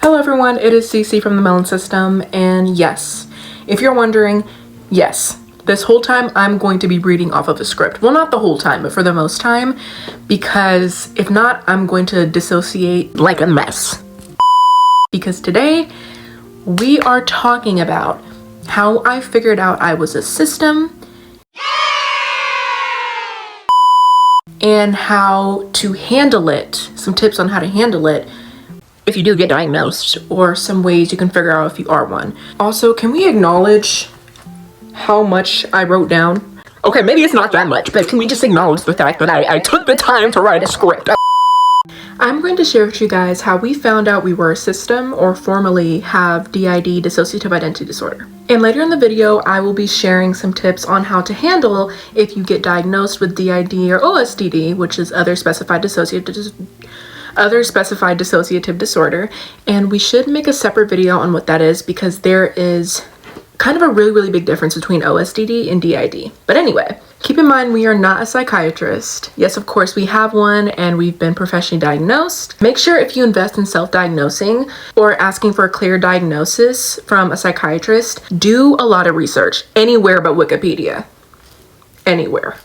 Hello everyone, it is Cece from the Melon System, and yes, if you're wondering, yes, this whole time I'm going to be reading off of a script. Well, not the whole time, but for the most time, because if not, I'm going to dissociate like a mess. Because today, we are talking about how I figured out I was a system, and how to handle it, some tips on how to handle it if you do get diagnosed, or some ways you can figure out if you are one. Also, can we acknowledge how much I wrote down? Okay, maybe it's not that much, but can we just acknowledge the fact that I took the time to write a script? I'm going to share with you guys how we found out we were a system, or formerly have DID, dissociative identity disorder. And later in the video, I will be sharing some tips on how to handle if you get diagnosed with DID or OSDD, which is other specified dissociative disorder. And we should make a separate video on what that is, because there is kind of a really big difference between OSDD and DID. But anyway, keep in mind we are not a psychiatrist. Yes, of course we have one and we've been professionally diagnosed. Make sure if you invest in self-diagnosing or asking for a clear diagnosis from a psychiatrist, do a lot of research anywhere but Wikipedia. Anywhere.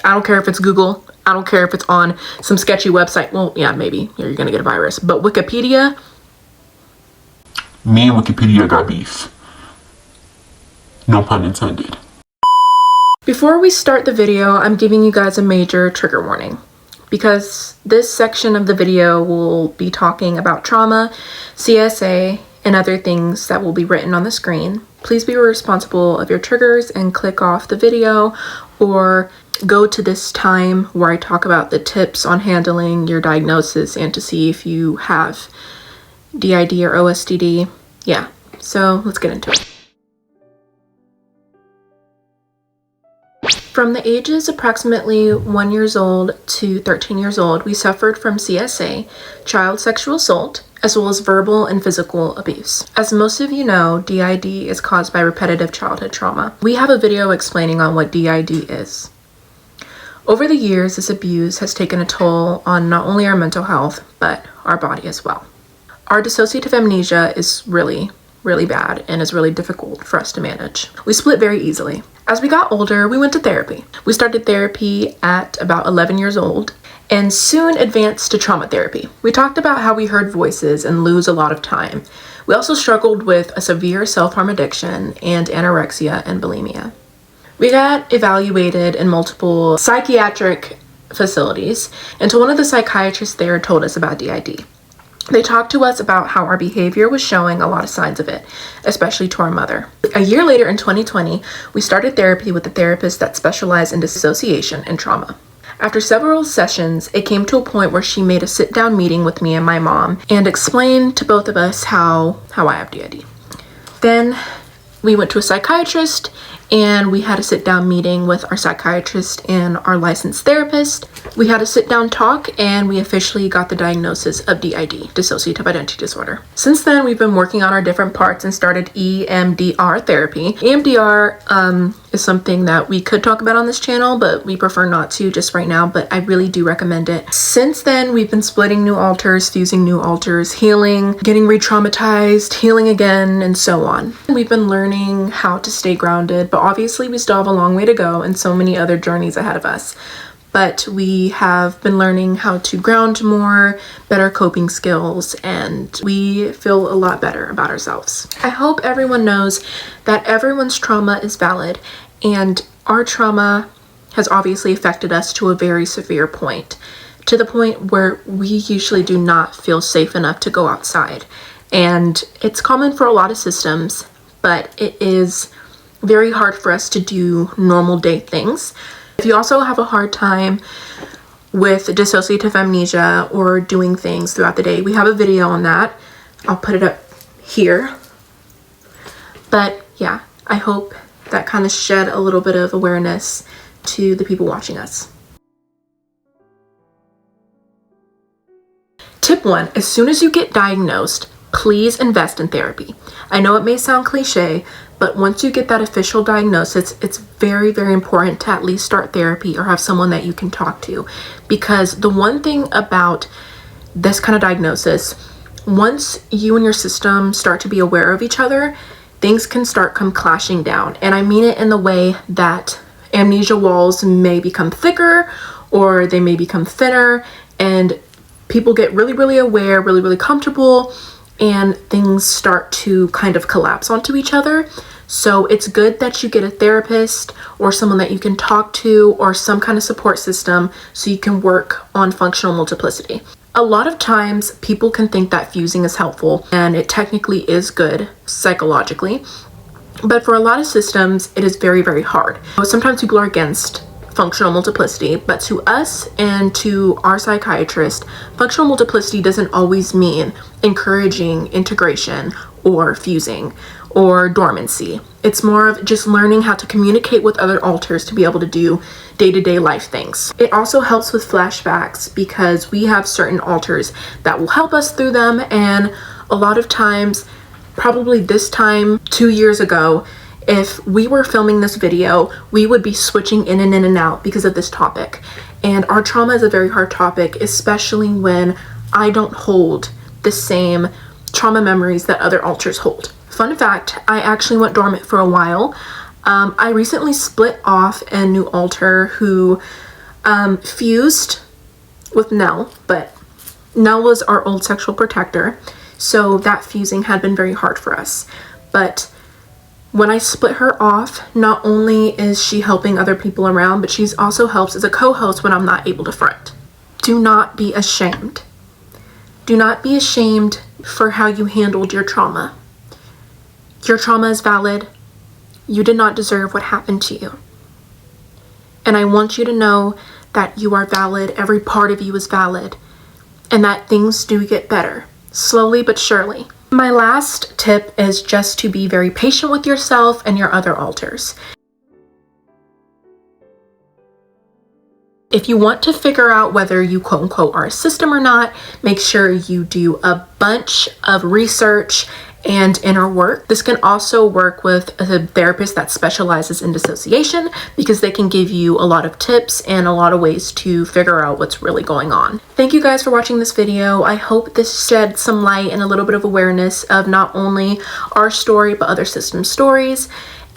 I don't care if it's Google. I don't care if it's on some sketchy website. Well, yeah, maybe you're gonna get a virus, but Wikipedia. Me and Wikipedia got beef. No pun intended. Before we start the video, I'm giving you guys a major trigger warning, because this section of the video will be talking about trauma, CSA, and other things that will be written on the screen. Please be responsible of your triggers and click off the video, or go to this time where I talk about the tips on handling your diagnosis and to see if you have DID or OSDD. Yeah, so let's get into it. From the ages approximately 1 year old to 13 years old, we suffered from CSA, child sexual assault, as well as verbal and physical abuse. As most of you know, DID is caused by repetitive childhood trauma. We have a video explaining on what DID is. Over the years, this abuse has taken a toll on not only our mental health, but our body as well. Our dissociative amnesia is really bad and is really difficult for us to manage. We split very easily. As we got older, we went to therapy. We started therapy at about 11 years old and soon advanced to trauma therapy. We talked about how we heard voices and lose a lot of time. We also struggled with a severe self-harm addiction and anorexia and bulimia. We got evaluated in multiple psychiatric facilities until one of the psychiatrists there told us about DID. They talked to us about how our behavior was showing a lot of signs of it, especially to our mother. A year later in 2020, we started therapy with a therapist that specialized in dissociation and trauma. After several sessions, it came to a point where she made a sit-down meeting with me and my mom and explained to both of us how I have DID. Then we went to a psychiatrist and we had a sit-down meeting with our psychiatrist and our licensed therapist. We had a sit-down talk and we officially got the diagnosis of DID, dissociative identity disorder. Since then, we've been working on our different parts and started EMDR therapy. EMDR is something that we could talk about on this channel, but we prefer not to just right now, but I really do recommend it. Since then, we've been splitting new alters, fusing new alters, healing, getting re-traumatized, healing again, and so on. We've been learning how to stay grounded, but obviously we still have a long way to go and so many other journeys ahead of us. But we have been learning how to ground more, better coping skills, and we feel a lot better about ourselves. I hope everyone knows that everyone's trauma is valid, and our trauma has obviously affected us to a very severe point, to the point where we usually do not feel safe enough to go outside. And it's common for a lot of systems, but it is very hard for us to do normal day things. If you also have a hard time with dissociative amnesia or doing things throughout the day, we have a video on that. I'll put it up here. But yeah, I hope that kind of shed a little bit of awareness to the people watching us. Tip 1, as soon as you get diagnosed, please invest in therapy. I know it may sound cliche, but once you get that official diagnosis, it's very important to at least start therapy or have someone that you can talk to. Because the one thing about this kind of diagnosis, once you and your system start to be aware of each other, things can start come clashing down. And I mean it in the way that amnesia walls may become thicker or they may become thinner, and people get really, really aware, really, really comfortable, and things start to kind of collapse onto each other. So it's good that you get a therapist or someone that you can talk to or some kind of support system so you can work on functional multiplicity. A lot of times people can think that fusing is helpful, and it technically is good psychologically, but for a lot of systems it is very, very hard. Sometimes people are against functional multiplicity, but to us and to our psychiatrist, functional multiplicity doesn't always mean encouraging integration or fusing or dormancy. It's more of just learning how to communicate with other alters to be able to do day-to-day life things. It also helps with flashbacks because we have certain alters that will help us through them, and a lot of times, probably this time 2 years ago, if we were filming this video, we would be switching in and out because of this topic. And our trauma is a very hard topic, especially when I don't hold the same trauma memories that other alters hold. Fun fact, I actually went dormant for a while. I recently split off a new alter who fused with Nell, but Nell was our old sexual protector, so that fusing had been very hard for us. But when I split her off, not only is she helping other people around, but she's also helps as a co-host when I'm not able to front. Do not be ashamed. Do not be ashamed for how you handled your trauma. Your trauma is valid. You did not deserve what happened to you. And I want you to know that you are valid. Every part of you is valid. And that things do get better, slowly but surely. My last tip is just to be very patient with yourself and your other alters. If you want to figure out whether you quote unquote are a system or not, make sure you do a bunch of research and inner work. This can also work with a therapist that specializes in dissociation because they can give you a lot of tips and a lot of ways to figure out what's really going on. Thank you guys for watching this video. I hope this shed some light and a little bit of awareness of not only our story but other system stories.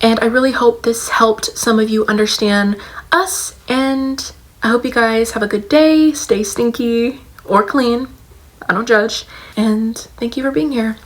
And I really hope this helped some of you understand us, and I hope you guys have a good day. Stay stinky or clean. I don't judge. And thank you for being here.